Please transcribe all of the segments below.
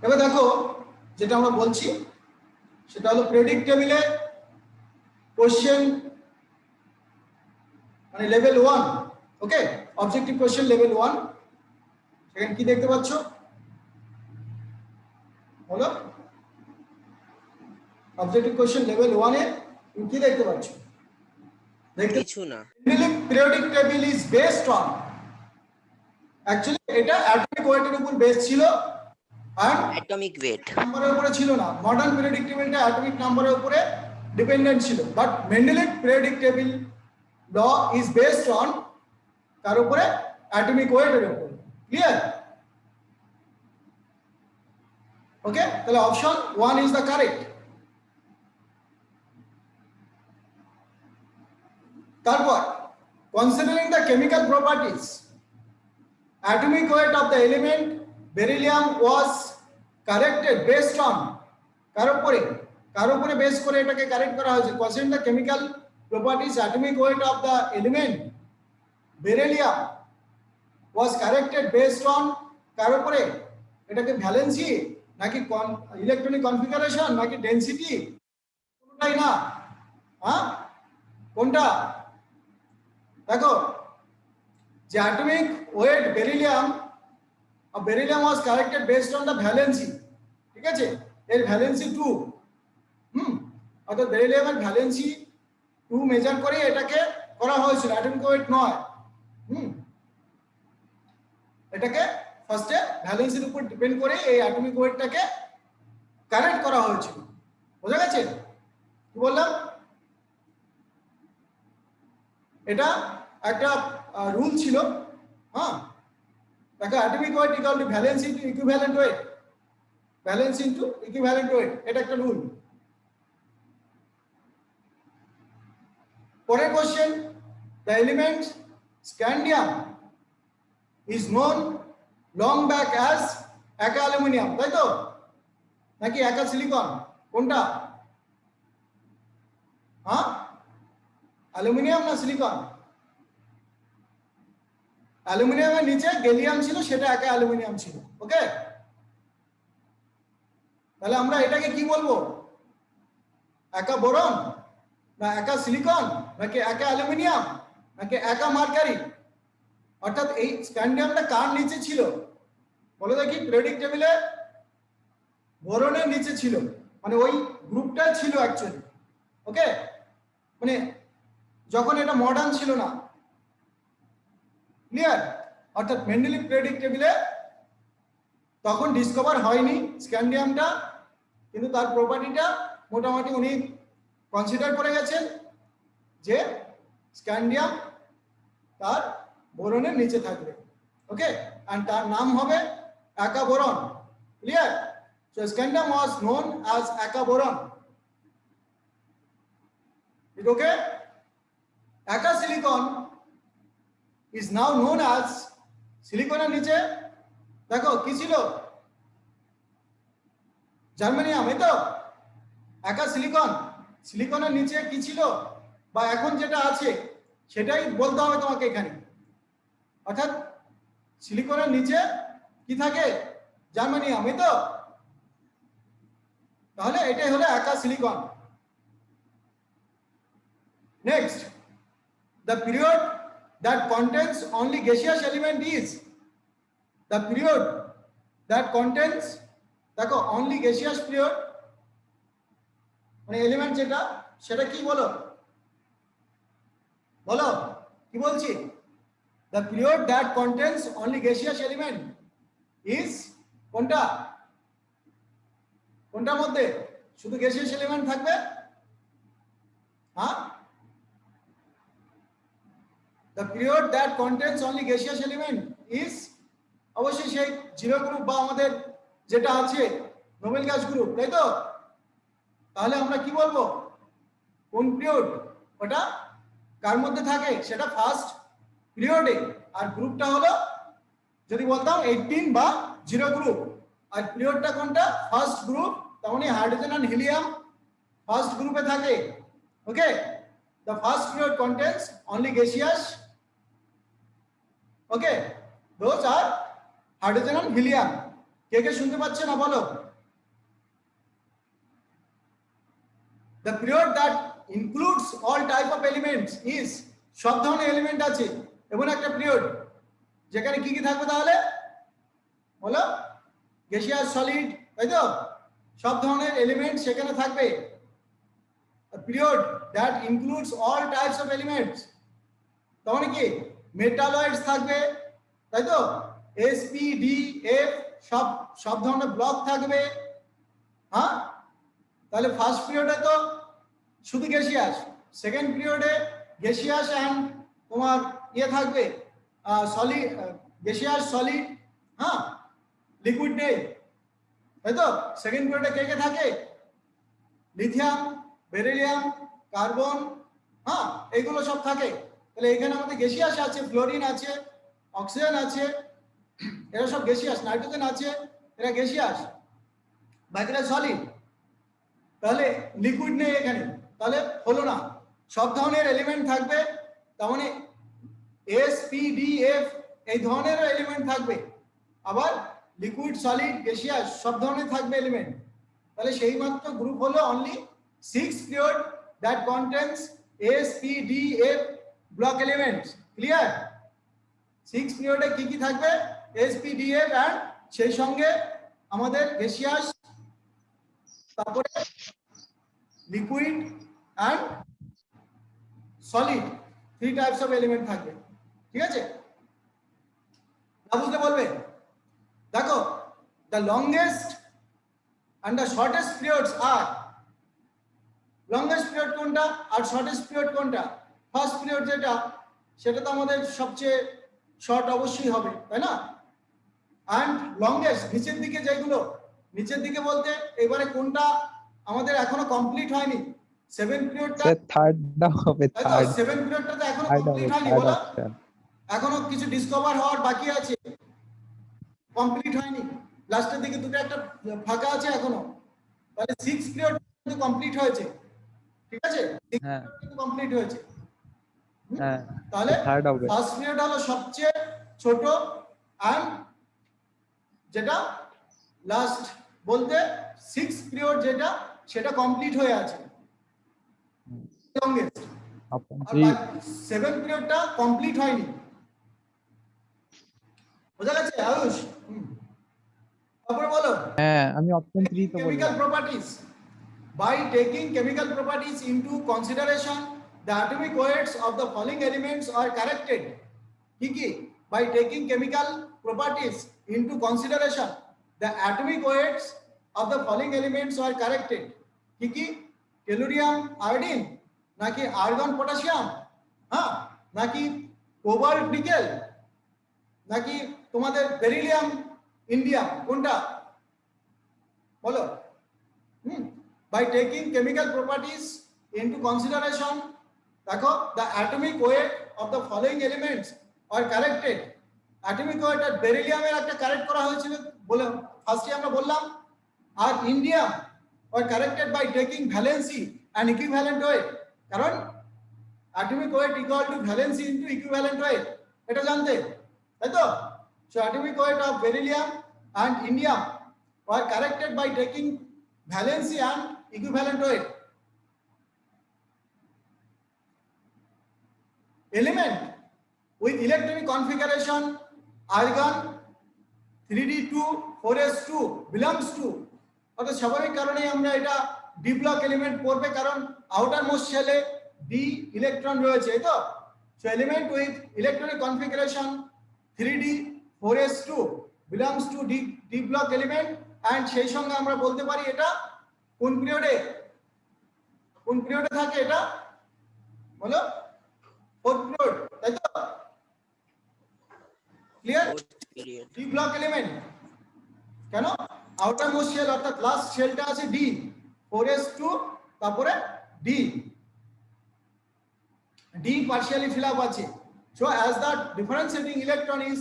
এবার দেখো যেটা আমরা বলছি সেটা হলো পিরিয়ডিক টেবিলে কোশ্চেন মানে লেভেল 1, ওকে, অবজেক্টিভ কোশ্চেন লেভেল 1। সেখানে কি দেখতে পাচ্ছ বলো? অবজেক্টিভ কোশ্চেন লেভেল 1 এ তুমি কি দেখতে পাচ্ছ? দেখতে কিছু না। Periodic table is based on, actually এটা অ্যাটমিক ওয়েটের উপর বেস ছিল আর অ্যাটমিক ওয়েট নাম্বারের উপরে ছিল না। মডার্ন পিরিয়ডিক টেবিলটা অ্যাটমিক নাম্বারের উপরে ডিপেন্ডেন্ট ছিল, but Mendeleev periodic table law is based on কার উপরে? অ্যাটমিক ওয়েটের উপর। ক্লিয়ার? ওকে, তাহলে অপশন 1 ইজ দ্য কারেক্ট। তারপর considering the chemical properties, atomic weight of the element beryllium was corrected based on কার উপরে বেস করে এটাকে কারেক্ট করা হয়েছে। considering the chemical properties, atomic weight of the element beryllium was corrected based on কার উপরে? এটাকে valency নাকি electronic configuration নাকি density? কোনটাই না। হ্যাঁ, কোনটা? দেখো যে atomic weight beryllium was corrected based on the valency, ঠিক আছে, এর ভ্যালেন্সি 2। অর্থাৎ বেরিলিয়ামের ভ্যালেন্সি 2 মেজার করে এটাকে করা হয়েছিল, অ্যাটমিক ওয়েট নয়। এটাকে ফার্স্টে ভ্যালেন্সির উপর ডিপেন্ড করে এই অ্যাটমিক ওয়েটটাকে কারেক্ট করা হয়েছিল। বোঝা গেছে কি বললাম? এটা একটা রুল ছিল। হ্যাঁ, দেখো atomic weight equal to valence into equivalent weight, valence into equivalent weight, এটা একটা রুল। পরের question, the element scandium is known long back as eka aluminium, তাই তো? নাকি একা সিলিকন? কোনটা? হ্যাঁ, অ্যালুমিনিয়াম না সিলিকন? অ্যালুমিনিয়ামের নিচে গ্যালিয়াম ছিল, সেটা একা অ্যালুমিনিয়াম ছিল। ওকে, তাহলে আমরা এটাকে কি বলবো? একা বোরন না একা সিলিকন নাকি একা অ্যালুমিনিয়াম নাকি একা মার্কারি? অর্থাৎ এই স্ক্যান্ডিয়ামটা কার নিচে ছিল বলো দেখি? পিরিয়ডিক টেবিলে বোরনের নিচে ছিল, মানে ওই গ্রুপটা ছিল অ্যাকচুয়ালি। ওকে, মানে যখন এটা মডার্ন ছিল না। ক্লিয়ার? অর্থাৎ মেন্ডেলিভ পিরিয়ডিক টেবিলে তখন ডিসকভার হয়নি স্ক্যান্ডিয়ামটা, কিন্তু তার প্রপার্টিটা মোটামুটি উনি কনসিডার করে গেছেন যে স্ক্যান্ডিয়াম তার বোরনের নিচে থাকবে। ওকে, এন্ড তার নাম হবে eka boron. Clear? So scandium was known as eka boron. It okay? Eka silicon is now known as, সিলিকনের নিচে দেখো কি ছিল? জার্মানিয়াম, এই তো? একা সিলিকন, সিলিকনের নিচে কি ছিল বা এখন যেটা আছে সেটাই বলতে হবে তোমাকে এখানে। অর্থাৎ সিলিকনের নিচে কি থাকে? জার্মানিয়াম, এই তো? তাহলে এটাই হলো eka silicon. Next, the period that contains only gaseous element is, the period that contains, দেখো only gaseous period মানে এলিমেন্ট যেটা, সেটা কি বলো? বলো কি বলছি? the period that contains only gaseous element is কোনটা? কোনটার মধ্যে শুধু গ্যাসিয়াস এলিমেন্ট থাকবে? হ্যাঁ, the period that contains only gaseous element is অবশ্যই সেই জিরো গ্রুপ বা আমাদের যেটা আছে নোবেল গ্যাস গ্রুপ, তাই তো? তাহলে আমরা কি বলবো? কোন পিরিয়ড ওটা কার মধ্যে থাকে? সেটা ফার্স্ট পিরিয়ডে। আর গ্রুপটা হলো যদি বলতাম 18 বা জিরো গ্রুপ। আর পিরিয়ডটা কোনটা? First group. তার মানে হাইড্রোজেন আর হিলিয়াম ফার্স্ট গ্রুপে থাকে। ওকে, the first period contains only gaseous. Okay, those are hydrogen and helium. কে শুনতে পাচ্ছে না বলো? The period that includes all type of elements is, সব ধরনের এলিমেন্ট আছে এবং একটা পিরিয়ড যেখানে কি কি থাকবে তাহলে বলো? গ্যাসিয়াস, সলিড, তাই তো? সব ধরনের এলিমেন্ট সেখানে থাকবে। A period that includes all types of elements, তাহলে কি মেটালয়েডস থাকবে, তাই তো? এস পি ডি এফ সব ধরনের ব্লক থাকবে। হ্যাঁ, তাহলে ফার্স্ট পিরিয়ডে তো শুধু গ্যাসিয়াস, সেকেন্ড পিরিয়ডে গ্যাসিয়াস এন্ড তোমার ইয়ে থাকবে সলিড, গ্যাসিয়াস, সলিড, হ্যাঁ, লিকুইড নেই, তাই তো? সেকেন্ড পিরিয়ডে কে থাকে? লিথিয়াম, বেরিলিয়াম, কার্বন, হ্যাঁ, এইগুলো সব থাকে। তাহলে এখানে আমাদের গ্যাসিয়াস আছে, ফ্লোরিন আছে, অক্সিজেন আছে, এরা সব গ্যাসিয়াস, নাইট্রোজেন আছে, এরা গ্যাসিয়াস, বাকিরা সলিড। তাহলে লিকুইড নেই এখানে, তাহলে হলো না। সব ধরনের এলিমেন্ট থাকবে, তার মানে এস পি ডি এফ এই ধরনের এলিমেন্ট থাকবে, আবার লিকুইড, সলিড, গ্যাসিয়াস সব ধরনের থাকবে এলিমেন্ট। তাহলে সেই মাত্র গ্রুপ হলো only 6 period that contains S P D F block elements. Clear? 6 পিরিয়ডে কি কি থাকবে? S P D F and সেই সঙ্গে আমাদের গ্যাসিয়াস, তারপরে liquid and solid, 3 types of element থাকবে। ঠিক আছে? না বুঝলে বলবে। দেখো, the longest and the shortest periods are, longest period কোনটা আর শর্টেস্ট পিরিয়ড কোনটা? ফার্স্ট পিরিয়ড যেটা, সেটা তো আমাদের সবচেয়ে শর্ট অবশ্যই হবে, তাই না? এন্ড লংগেস্ট নিচের দিকে যেগুলো, নিচের দিকে বলতে এবারে কোনটা আমাদের এখনো কমপ্লিট হয়নি? 7 পিরিয়ডটা থার্ডটা হবে, থার্ড 7 পিরিয়ডটা তো এখনো কমপ্লিট হয়নি, বলো? এখনো কিছু ডিসকভার হওয়ার বাকি আছে, কমপ্লিট হয়নি। লাস্টের দিকে দুটো একটা ফাঁকা আছে এখনো। তাহলে 6 পিরিয়ড কিন্তু কমপ্লিট হয়েছে, ঠিক আছে? হ্যাঁ, কিন্তু কমপ্লিট হয়েছে। হ্যাঁ, তাহলে থার্ড হবে। ফার্স্ট পিরিয়ড হলো সবচেয়ে ছোট, এন্ড যেটা লাস্ট বলতে 6 পিরিয়ড যেটা, সেটা কমপ্লিট হয়ে আছে, লংগেস্ট। আর 7 পিরিয়ডটা কমপ্লিট হয়নি। বোঝা গেছে আয়ুষ? তারপরে বলো। হ্যাঁ, আমি অপশন 3 তো বললাম। Chemical properties. By taking chemical properties into consideration, the atomic weights of the following elements are corrected. Kiki, by taking chemical properties into consideration, the atomic weights of the following elements are corrected. Kiki, tellurium, iodine, naki argon, potassium, हाँ, naki cobalt, nickel, naki তোমাদের beryllium, indium, কোনটা বলো? By taking chemical properties into consideration, দেখো, the atomic weight of the following elements are corrected. Atomic weight আর বেরিলিয়ামের একটা correct করা হয়েছিল বলে ফার্স্টে আমরা বললাম, আর indium are corrected by taking valency and equivalent weight, কারণ atomic weight equal to valency into equivalent weight, এটা জানতে, তাই তো? So atomic weight of beryllium and indium were corrected by taking valency and equivalent weight. Element with electronic configuration argon 3d2 4s2 belongs to, অর্থাৎ স্বাভাবিক কারণেই আমরা এটা D block element পড়বে, কারণ আউটার মোস্ট শেলে ডি ইলেকট্রন রয়েছে, এই তো? So element with electronic configuration 3d 4s2 belongs to D block element, and সেই সঙ্গে আমরা বলতে পারি এটা কোন পিরিয়ডে, কোন পিরিয়ডে থাকে এটা বলো? 4th পিরিয়ড, তাই তো? ক্লিয়ার? ডি ব্লক এলিমেন্ট কেন? আউটার মোস্ট শেল অর্থাৎ লাস্ট শেলটা আছে ডি, 4s2, তারপরে d, d partially fill up আছে। So as the differentiating electron is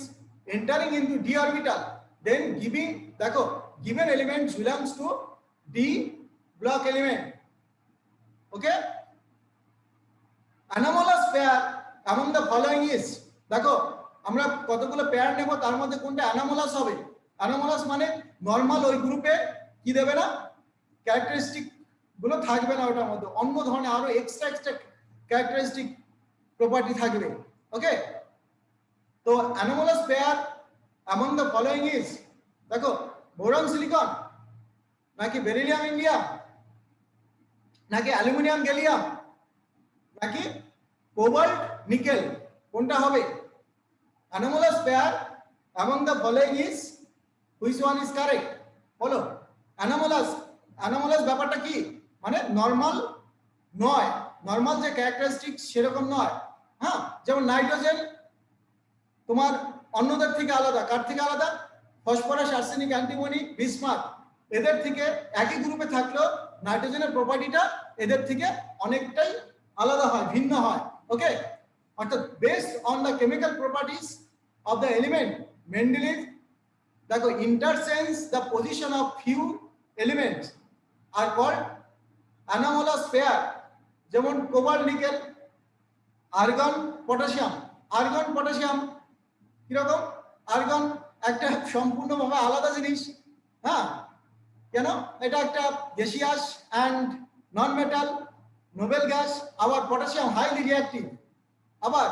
entering into d orbital, then giving, দেখো, given element belongs to d block element. Okay, anomalous pair among the following is, দেখো আমরা কতগুলো pair নেব, তার মধ্যে কোনটা anomalous হবে? anomalous মানে নরমাল ওই গ্রুপে কি দেবে না, ক্যারেক্টারিস্টিক গুলো থাকবে না, ওটার মধ্যে অন্য ধরনের আরো এক্সট্রা ক্যারেক্টারিস্টিক প্রপার্টি থাকবে। ওকে, তো anomalous pair among the following is, দেখো বোরন সিলিকন নাকি বেরিলিয়াম ইন্ডিয়াম নাকি অ্যালুমিনিয়াম গ্যালিয়াম নাকি কোবাল্ট নিকেল, কোনটা হবে? anomalous pair among the following is, which one is correct? বলো। anomalous ব্যাপারটা কি, মানে নরমাল নয়, নরমাল যে ক্যারেক্টারিস্টিক সেরকম নয়। হ্যাঁ, যেমন নাইট্রোজেন তোমার অন্যদের থেকে আলাদা, কার থেকে আলাদা? ফসফরাস, আর্সেনিক, অ্যান্টিমনি, বিসমাথ, এদের থেকে একই গ্রুপে থাকলেও নাইট্রোজেনের প্রপার্টিটা এদের থেকে অনেকটাই আলাদা হয়, ভিন্ন হয়। ওকে, অর্থাৎ based on the chemical properties of the element Mendeleev দেখো interchange the position of few elements are called anomalous pair. যেমন cobalt nickel, argon potassium. Argon potassium কিরকম? আর্গন একটা সম্পূর্ণভাবে আলাদা জিনিস। হ্যাঁ, কেন? এটা একটা gaseous and non metal noble gas. আবার পটাশিয়াম হাইলি রিঅ্যাক্টিভ। আবার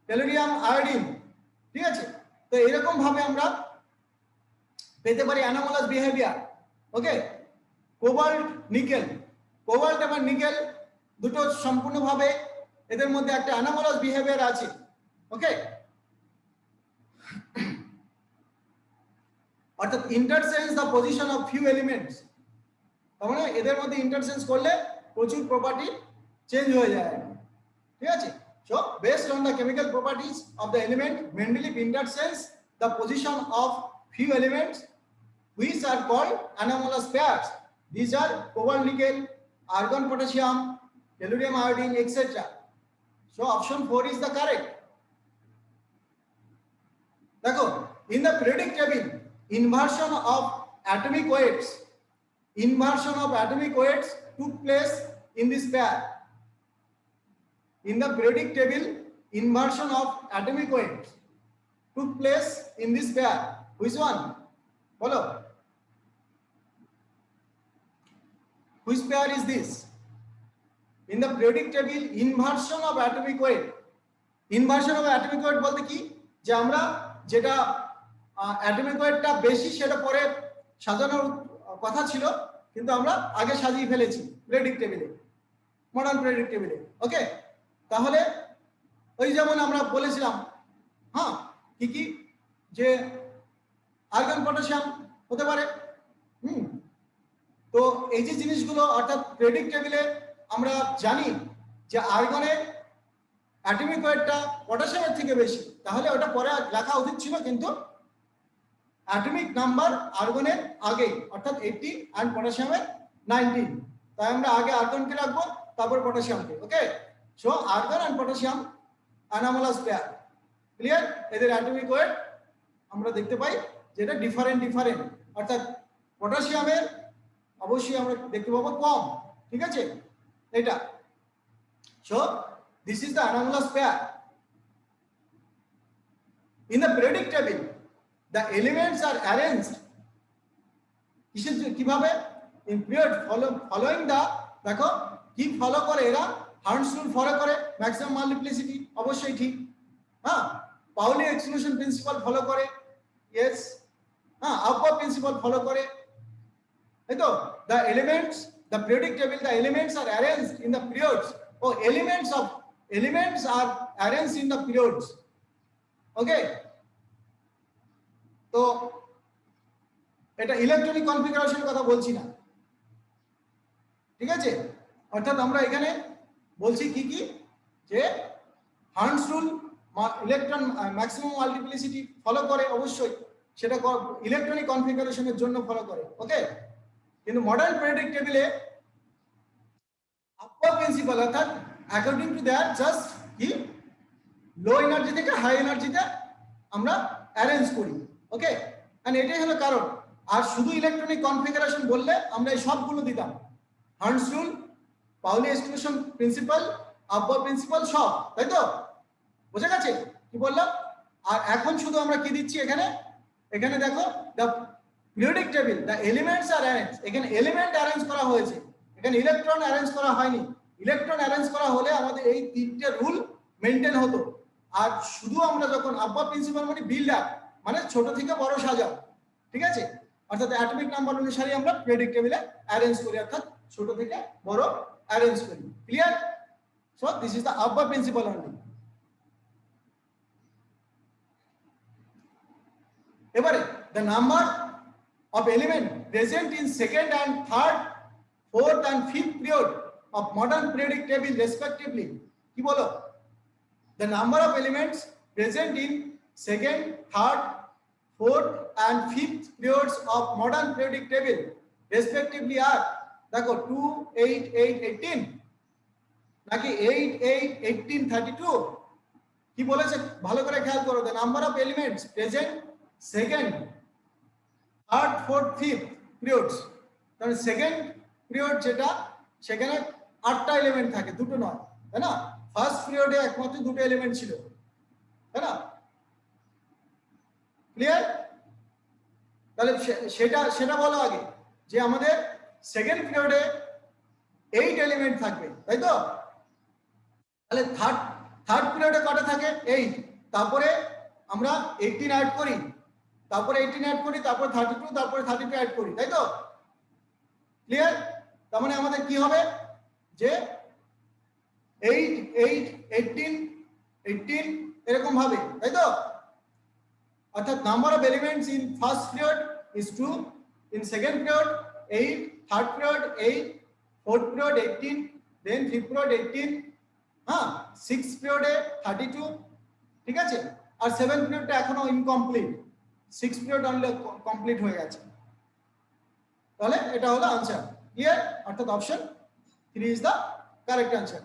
টেলুরিয়াম আয়োডিন, ঠিক আছে? তো এরকম ভাবে আমরা পেতে পারি anomalous behaviour. Okay, cobalt nickel, cobalt এবং নিকেল দুটো সম্পূর্ণভাবে এদের মধ্যে একটা anomalous বিহেভিয়ার আছে। ওকে, অর্থাৎ interchange the position of few elements, তার মানে এদের মধ্যে ইন্টারচেঞ্জ করলে প্রচুর প্রপার্টি চেঞ্জ হয়ে যায়। ঠিক আছে, so based on the chemical properties of the element Mendeleev interchange the position of few elements which are called anomalous pairs. These are cobalt nickel, argon potassium, tellurium iodine, etc. So option 4 is the correct. देखो, in the periodic table, inversion of atomic weights took place in this pair. In the periodic table, inversion of atomic weights took place in this pair. Which one? Follow. Which pair is this? In the periodic table, inversion of atomic weight. Inversion of atomic weight বলতে কি, যে আমরা যেটা atomic ওয়েটটা বেশি সেটা পরে সাজানোর কথা ছিল, কিন্তু আমরা আগে সাজিয়ে ফেলেছি পিরিয়ডিক টেবিলে, মডার্ন পিরিয়ডিক টেবিলে। ওকে, তাহলে ওই যেমন আমরা বলেছিলাম, হ্যাঁ, কি কি, যে আর্গন পটাশিয়াম হতে পারে। তো এই যে জিনিসগুলো, অর্থাৎ পিরিয়ডিক টেবিলে আমরা জানি যে আর্গনের অ্যাটমিক ওয়েটটা পটাশিয়ামের থেকে বেশি, তাহলে ওটা পরে লেখা উচিত ছিল, কিন্তু অ্যাটমিক নাম্বার আর্গনের আগে, অর্থাৎ 80 আর পটাশিয়ামের 19, তাই আমরা আগে আর্গনকে রাখবো, তারপর পটাশিয়ামকে। Okay, so argon and potassium anomalous pair. Clear? এদের অ্যাটমিক ওয়েট আমরা দেখতে পাই যেটা ডিফারেন্ট, অর্থাৎ পটাশিয়ামের অবশ্যই আমরা দেখতে পাবো কম। ঠিক আছে, এটা। So this is the anomalous pair. In the periodic table, the elements are arranged কিভাবে? in period following the, দেখো কি ফলো করে এরা? হার্নস রুল ফলো করে, ম্যাক্সিমাম মাল্টিপ্লিসিটি অবশ্যই ঠিক। হ্যাঁ, পাউলি এক্সক্লুশন প্রিন্সিপাল ফলো করে, ইয়েস। হ্যাঁ, আপওয়ার প্রিন্সিপাল ফলো করে, তাই তো? the elements, the periodic table, the elements are arranged in the periods. Oh, elements are arranged in the periods. Okay, তো এটা ইলেকট্রনিক কনফিগারেশন কথা বলছি না, ঠিক আছে? অর্থাৎ আমরা এখানে বলছি কি কি, যে হার্নস rule electron maximum multiplicity follow করে, অবশ্যই সেটা ইলেকট্রনিক কনফিগারেশনের জন্য ফলো করে। ওকে, কিন্তু মডার্ন পিরিয়ডিক টেবিলে আপওয়ার প্রিন্সিপাল, অর্থাৎ অ্যাকর্ডিং টু দ্যাট জাস্ট কি লো এনার্জি থেকে হাই এনার্জিতে আমরা অ্যারেঞ্জ করি। ওকে, এন্ড এটাই হলো কারণ। আর শুধু ইলেকট্রনিক কনফিগারেশন বললে আমরা এই সবগুলো দিতাম, হার্নস রুল, পাউলি এক্সক্লুশন প্রিন্সিপাল, আব্বা প্রিন্সিপাল সব, তাই তো? বুঝে গেছে কি বললাম? আর এখন শুধু আমরা কি দিচ্ছি এখানে, এখানে দেখো the periodic table, the elements are arrange, এখানে এলিমেন্ট অ্যারেঞ্জ করা হয়েছে, এখানে ইলেকট্রন অ্যারেঞ্জ করা হয়নি। ইলেকট্রন অ্যারেঞ্জ করা হলে আমাদের এই তিনটে রুল মেনটেন হতো। আর শুধু আমরা যখন আব্বা প্রিন্সিপাল মানে বিল্ড আপ, মানে ছোট থেকে বড় সাজাও, ঠিক আছে? অর্থাৎ অ্যাটমিক নাম্বার অনুসারে আমরা পিরিয়ডিক টেবিলে অ্যারেঞ্জ করি, অর্থাৎ ছোট থেকে বড় অ্যারেঞ্জ করি। Clear? So this is the আব্বা প্রিন্সিপাল অনলি। এবারে the number of element present in second and third, fourth and fifth period of modern periodic table respectively, কি বলো? The number of elements present in second, third, fourth and fifth periods of modern periodic table respectively are, দেখো 2, 8, 8, 18 নাকি 8, 8, 18, 32? কি বলেছে ভালো করে খেয়াল করো। the number of elements present second, third, fourth, fifth periods, তাহলে সেকেন্ড পিরিয়ড যেটা সেখানে 8টা এলিমেন্ট থাকে, দুটো নয়, তাই না? ফার্স্ট পিরিয়ডে একমাত্র দুটো এলিমেন্ট ছিল, তাই না? ক্লিয়ার? তাহলে সেটা সেটা বলো আগে যে আমাদের সেকেন্ড পিরিয়ডে 8 এলিমেন্ট থাকবে, তাই তো? তাহলে থার্ড পিরিয়ডে কটা থাকে? 8। তারপরে আমরা 18 অ্যাড করি, তারপরে 18 অ্যাড করি, তারপর 32, তারপরে 32 অ্যাড করি, তাই তো? ক্লিয়ার? তার মানে আমাদের কি হবে যে 8, 8, 18, 18 এরকম ভাবে, তাই তো? অর্থাৎ number of elements in first period is 2, in second period 8, third period 8, fourth period 18, then fifth period 18, হ্যাঁ, সিক্স পিরিয়ডে 32, ঠিক আছে? আর সেভেন্থ পিরিয়ডটা এখনো ইনকমপ্লিট, 6 পিরিয়ড অনলি কমপ্লিট হয়ে গেছে। তাহলে এটা হলো आंसर। ক্লিয়ার? অর্থাৎ option 3 is the correct answer.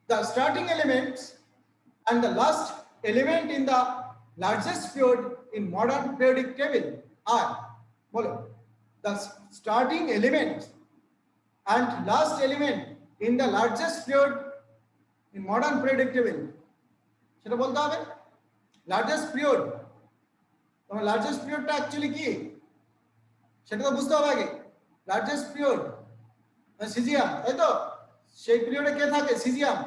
The starting elements and the last element in the largest period in modern periodic table are, বলো, the starting elements and last element in the largest period in modern periodic table, সেটা বলতে হবে। Largest period, তোমার largest পিরিয়ডটা actually কি সেটা তো বুঝতে হবে আগে। লার্জেস্ট পিরিয়ড সিজিয়াম, তাই তো? সেই পিরিয়ডে কে থাকে? সিজিয়াম।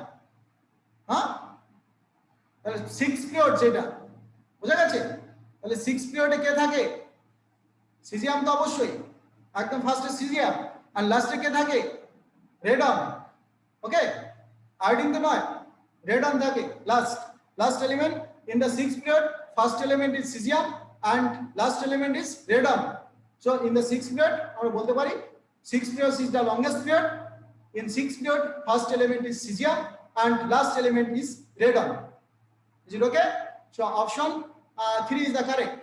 হ্যাঁ, তাহলে 6 পিরিয়ড যেটা, বুঝা গেছে? তাহলে 6 পিরিয়ডে কে থাকে? সিজিয়াম তো অবশ্যই, একদম ফার্স্টে সিজিয়াম, আর লাস্টে কে থাকে? রেডন। ওকে, আয়োডিন তো নয়, রেডন থাকে last element in the 6th period. First element is cesium and last element is radon. So in the 6th period আমরা বলতে পারি 6th period is the longest period. In 6th period first element is cesium and last element is radon. Is it okay? So option 3 is the correct.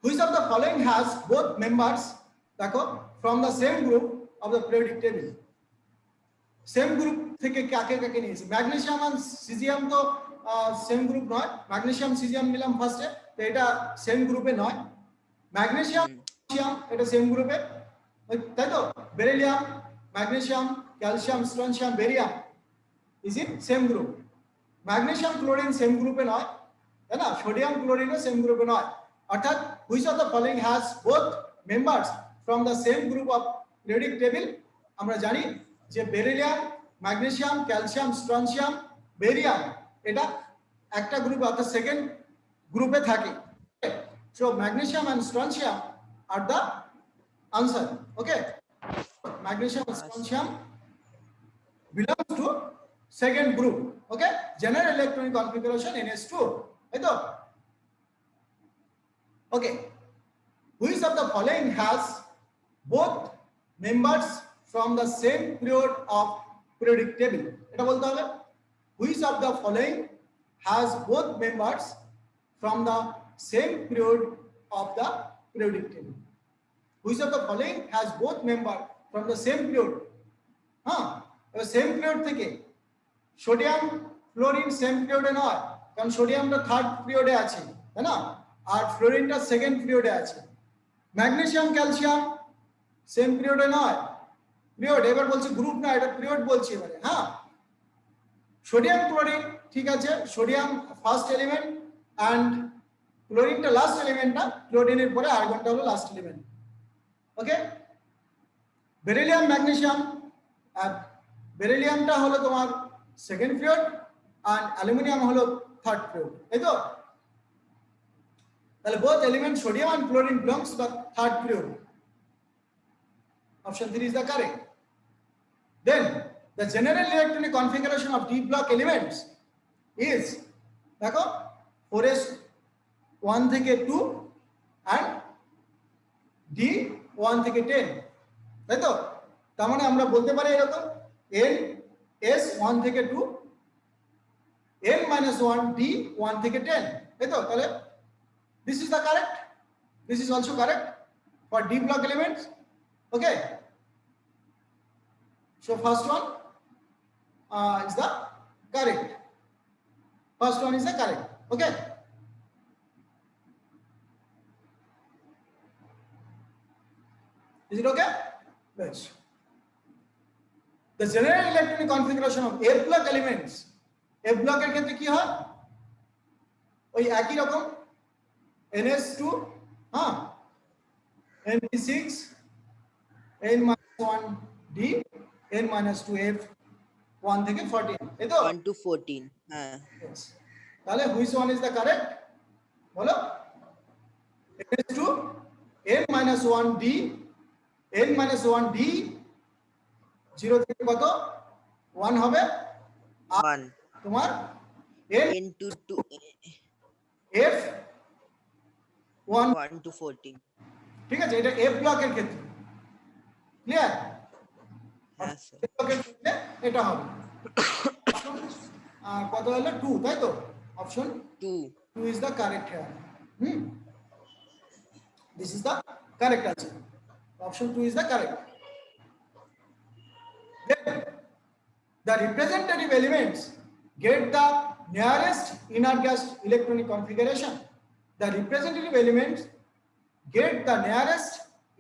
Which of the following has both members, দেখো, from the same group of the periodic table? Same group থেকে কাকে কাকে নিয়েছি? Magnesium আর caesium তো same group নয়, magnesium caesium নিলাম ফার্স্টে, তো এটা সেম গ্রুপে নয়। ম্যাগনেসিয়াম এটা সেম গ্রুপে, তাই তো? Beryllium, magnesium, calcium, strontium, barium is in same group. Magnesium chlorine same গ্রুপে নয়, তাই না? সোডিয়াম ক্লোরিনও সেম গ্রুপে নয়। অর্থাৎ which of the following has both members from the same group of periodic table? আমরা জানি যে beryllium, magnesium, calcium, strontium, barium এটা একটা গ্রুপ, অর্থাৎ সেকেন্ড গ্রুপে থাকে। So magnesium and strontium are the answer. Okay, magnesium and strontium belongs to second group. Okay, general electronic configuration NS2, তাই তো? Okay, which of the following has both members from the same period of periodic table? এটা বলতে হবে which of the following has both members from the same period of the periodic table? Which of the following has both member from the same period? হ্যাঁ, এবার same period থেকে sodium fluorine same পিরিয়ডে নয়, কারণ সোডিয়ামটা third পিরিয়ডে আছে, তাই না? আর ফ্লোরিনটা সেকেন্ড পিরিয়ডে আছে। ম্যাগনেসিয়াম ক্যালসিয়াম সেম পিরিয়ডে নয়, পিরিয়ড, এবার বলছি গ্রুপ না, এটা পিরিয়ড বলছি এবারে। হ্যাঁ, সোডিয়াম ক্লোরিন, ঠিক আছে, সোডিয়াম ফার্স্ট এলিমেন্ট অ্যান্ড ক্লোরিনটা লাস্ট এলিমেন্ট না, ক্লোরিনের পরে আর্গনটা হলো last element. Okay, beryllium magnesium, বেরিলিয়ামটা হলো তোমার সেকেন্ড পিরিয়ড আর অ্যালুমিনিয়াম হলো থার্ড পিরিয়ড, তাই তো? তাহলে both element sodium and chlorine belongs to the third period. Option 3 is the correct. Then the general electronic configuration of d block elements is দেখো 4s 1 থেকে 2 and d 1 থেকে 10, তাই তো? তার মানে আমরা বলতে পারি এরকম n s 1 থেকে 2 n - 1 d 1 থেকে 10, তাই তো? তাহলে this is the correct, this is also correct for d block elements. Okay, so first one is the correct, first one is the correct. Okay, is it okay? Yes. The general electronic configuration of f block elements, f block এর ক্ষেত্রে কি হয়? ওই একই রকম ns2, হ্যাঁ, np6, n-1d, n-2f 1 থেকে 14, এই তো? 1 to 14, হ্যাঁ। Yes. তাহলে which one is the correct? বলো। ns2 n-1d, n-1d 0 থেকে কত 1 হবে, আর 1 তোমার n to f 1 1 to 14, ঠিক আছে, এটা এফ ব্লকের ক্ষেত্রে, ক্লিয়ার? হ্যাঁ স্যার। এফ ব্লকের ক্ষেত্রে এটা হবে কত হলো 2, তাই তো? Option 2 is the correct here. This is the correct answer. Option 2 is the correct. Then the representative elements get the nearest inert gas electronic configuration. The representative elements get the nearest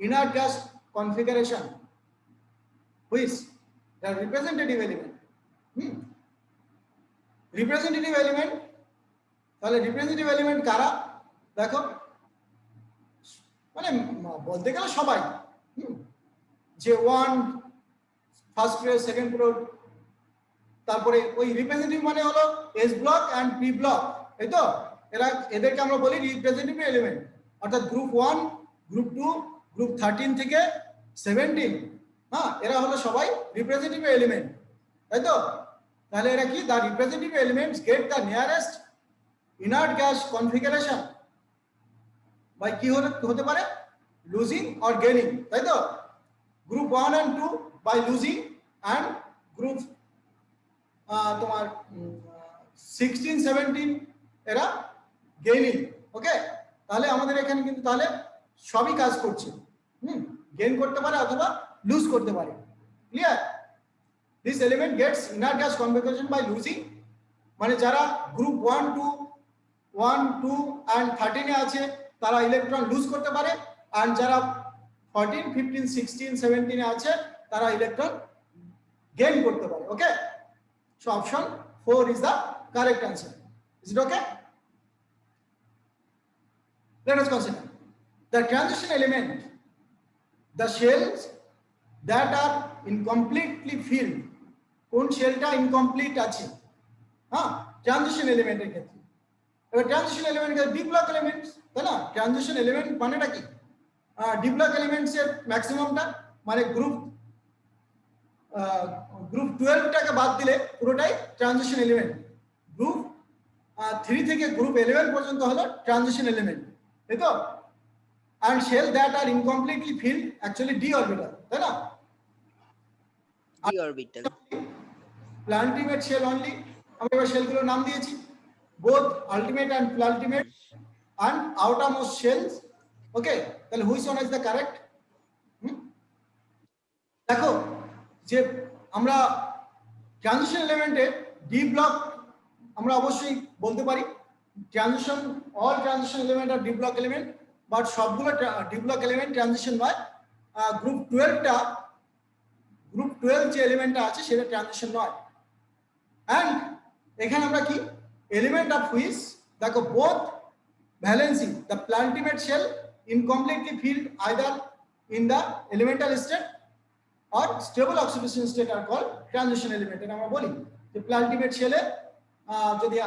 inert gas configuration. Which the representative element? Representative element, তাহলে representative element কারা? দেখো, মানে বলতে গেলে সবাই, যে 1 first period second period, তারপরে ওই রিপ্রেজেন্টেটিভ মানে হলো S block and P block, এই তো? এদেরকে আমরা বলি রিপ্রেজেন্টেটিভ এলিমেন্ট, অর্থাৎ গ্রুপ 1, গ্রুপ 2, গ্রুপ 13 থেকে 17, হ্যাঁ, এরা হলো সবাই রিপ্রেজেন্টেটিভ এলিমেন্ট, তাই তো? তাহলে এরা কি? The representative elements get the nearest inert gas configuration by কি হতে পারে? লুজিং অর গেইনিং, তাই তো? Group 1 and 2 by losing, and group তোমার 16, 17 এরা গেইনিং। ওকে, তাহলে আমাদের এখানে কিন্তু তাহলে সবই কাজ করছে, গেইন করতে পারে অথবা লুজ করতে পারে, clear? This element gets inner gas configuration by losing, মানে যারা গ্রুপ 1, 2 and 13 এ আছে তারা ইলেকট্রন লুজ করতে পারে, আর যারা 14, 15, 16, 17 এ আছে তারা ইলেকট্রন গেইন করতে পারে। ওকে, so option 4 is the correct answer. Is it okay? Let us consider the transition element, the shells that are incompletely filled. কোন শেলটা ইনকমপ্লিট আছে? হ্যাঁ, ট্রানজিশন এলিমেন্টের ক্ষেত্রে। এবার transition element D block elements, তাই না? ট্রানজিশন এলিমেন্ট মানেটা কি? ডি ব্লক এলিমেন্টসের ম্যাক্সিমামটা, মানে গ্রুপ 12টাকে বাদ দিলে পুরোটাই ট্রানজিশন এলিমেন্ট। গ্রুপ 3 থেকে গ্রুপ 11 পর্যন্ত হলো ট্রানজিশন এলিমেন্ট, তাই তো? and shell that are incompletely filled actually d orbital, তাই না? d orbital, প্লান্টিমেট শেল অনলি, আমরা এবার শেলগুলোর নাম দিয়েছি, both ultimate and plultimate and outermost shells. ওকে, তাহলে which one is the correct? দেখো, যে আমরা ট্রানজিশন এলিমেন্টে ডি ব্লক আমরা অবশ্যই বলতে পারি, transition, all transition element are D block element, but সবগুলো ডি ব্লক এলিমেন্ট ট্রানজিশন নয়। গ্রুপ 12 যে এলিমেন্টটা আছে সেটা ট্রানজিশন নয়। অ্যান্ড এখানে আমরা কি এলিমেন্ট অফ হুইচ দেখো both valency the penultimate shell incompletely filled either in the elemental state or stable oxidation state are called transition element। এটা আমরা বলি যে প্লান্টিমেট শেলে যদি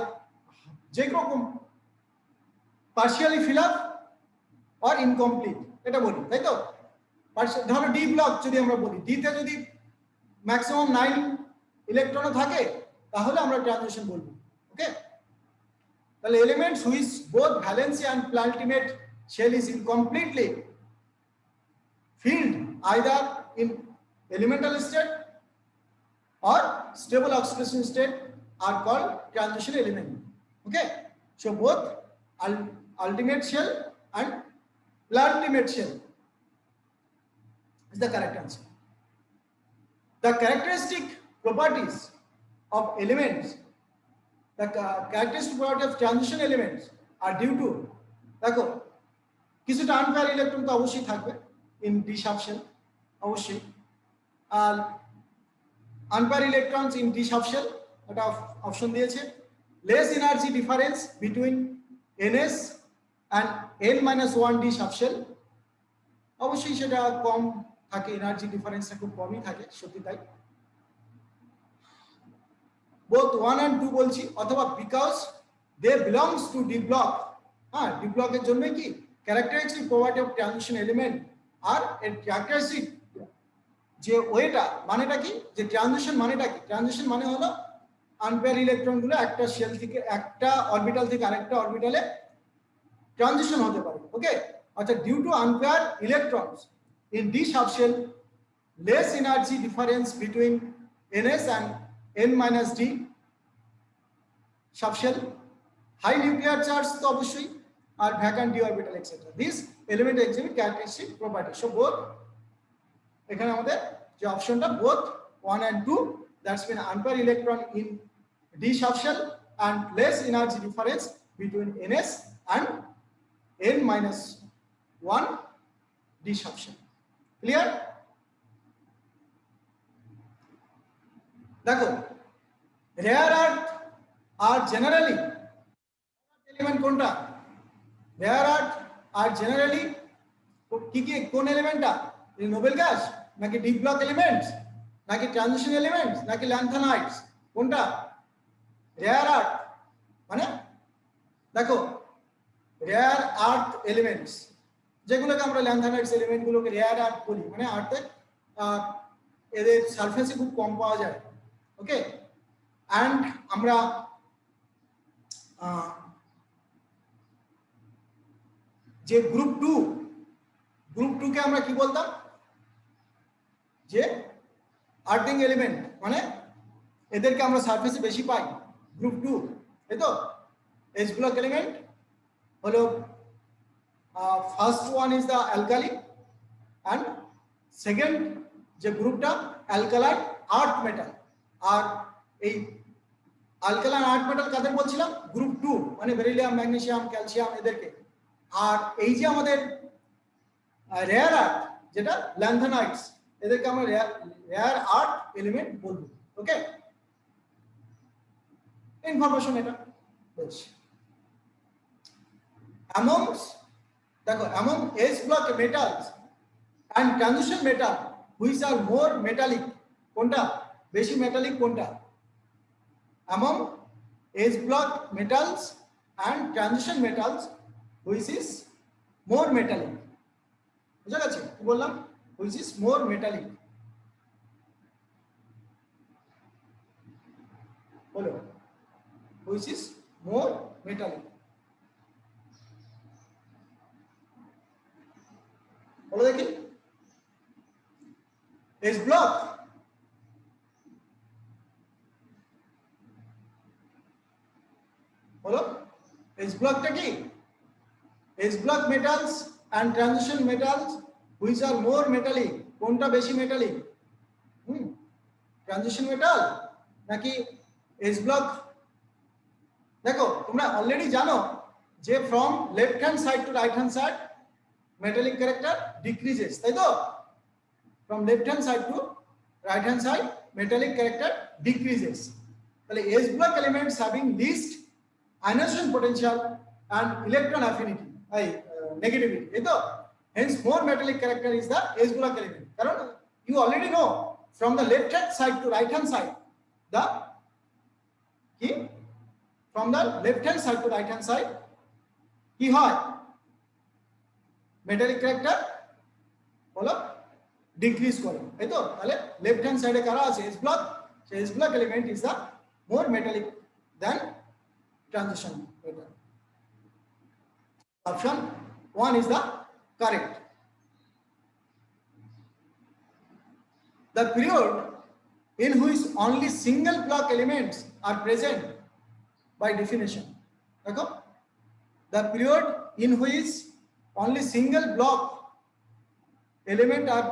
যে রকম partially fill up or incomplete এটা বলি, তাই তো। ধরো ডি ব্লক যদি আমরা বলি, ডি তে যদি ম্যাক্সিমাম 9 ইলেকট্রন থাকে তাহলে আমরা ট্রানজিশন বলবো। ওকে, তাহলে elements which both valency and penultimate shell is incompletely filled either in elemental state or stable oxidation state are called transition element. Okay, so both ultimate shell and plantimate shell is the correct answer. The characteristic properties of elements, the characteristic property of transition elements are due to দেখো কিছুটা unpair electron তো অবশ্যই থাকবে in d subshell অবশ্যই, আর unpaired electrons in d subshell এটা option দিয়েছে। Less energy difference between ns and n-1 d subshell অবশ্যই সেটা কম থাকে, এনার্জি ডিফারেন্সটা খুব কমই থাকে, সত্যি তাই। both 1 and 2 বলছি, অথবা because they belongs to d block. হ্যাঁ, ডি ব্লকের জন্য কি characteristic property of transition element আর এর ক্যারেক্টারিস্টিক যে ওয়েটা মানেটা কি, যে ট্রানজিশন মানেটা কি, ট্রানজিশন মানে হলো আনপেয়ার ইলেকট্রনগুলো একটা শেল থেকে একটা অরবিটাল থেকে আরেকটা অরবিটালে ট্রানজিশন হতে পারে। ওকে, অর্থাৎ due to unpaired electrons in d subshell less energy difference between ns and n-d subshell, high nuclear charge তো অবশ্যই, আর vacant d orbital etcetera. This element exhibit characteristic property. So both এখানে আমাদের যে অপশনটা both 1 and 2 that's mean unpaired electron in d subshell and less energy difference between ns and n-1 d subshell. Clear? দেখো rare earth are generally element কোনটা, rare earth are generally কি কি কোন এলিমেন্টটা, Nobel gas নাকি deep block elements নাকি transition elements নাকি ল্যান্থানাইটস, কোনটা? Rare earth মানে দেখো রেয়ার আর্থ এলিমেন্টস যেগুলোকে আমরা ল্যান্থানাইটস এলিমেন্টগুলোকে রেয়ার আর্থ বলি, মানে আর্থে এদের সারফেসে খুব কম পাওয়া যায়। ওকে, অ্যান্ড আমরা যে গ্রুপ টু কে আমরা কি বলতাম, যে আর্থিং এলিমেন্ট, মানে এদেরকে আমরা সারফেসে বেশি পাই গ্রুপ 2, তাই তো। এস ব্লক এলিমেন্ট হলো first one is the alkali and second যে গ্রুপটা অ্যালকালাইন আর্থ মেটাল। আর এই অ্যালকালাইন আর্থ মেটাল কাদের বলছিলাম, গ্রুপ 2 মানে বেরিলিয়াম, ম্যাগনেসিয়াম, ক্যালসিয়াম এদেরকে। আর এই যে আমাদের রেয়ার আর্থ যেটা ল্যান্থানাইটস, এদেরকে আমরা রেয়ার আর্থ এলিমেন্ট বলবো। ওকে, ইনফরমেশন এটা বলছি। amongst দেখো among s block metals and transition metal which are more metallic, কোনটা বেশি মেটালিক, কোনটা? among s block metals and transition metals which is more metallic, বুঝা গেছে কি বললাম, which is more metallic বলো, which is more metallic বলো দেখি। এস ব্লক বলো, এস ব্লকটা কি? S block metals and transition metals which are more metallic, কোনটা বেশি মেটালিক? ট্রানজিশন মেটাল নাকি এস ব্লক? দেখো তোমরা অলরেডি জানো যে from left hand side to right hand side metallic character decreases, তাই তো। from left hand side to right hand side metallic character decreases. তাহলে S block elements having least ionization potential and electron affinity negativity এই তো hence more metallic character is the S block element কারণ you already know from the left hand side to right hand side the কি from the left hand side to right hand side কি হয় metallic character হলো decrease করে তাই তো তাহলে left hand সাইডে কারা আছে এস ব্লক সেই S block element is the more metallic than transition metal option 1 is the correct. The period in which only single block elements are present by definition দেখো the period in which only single block element are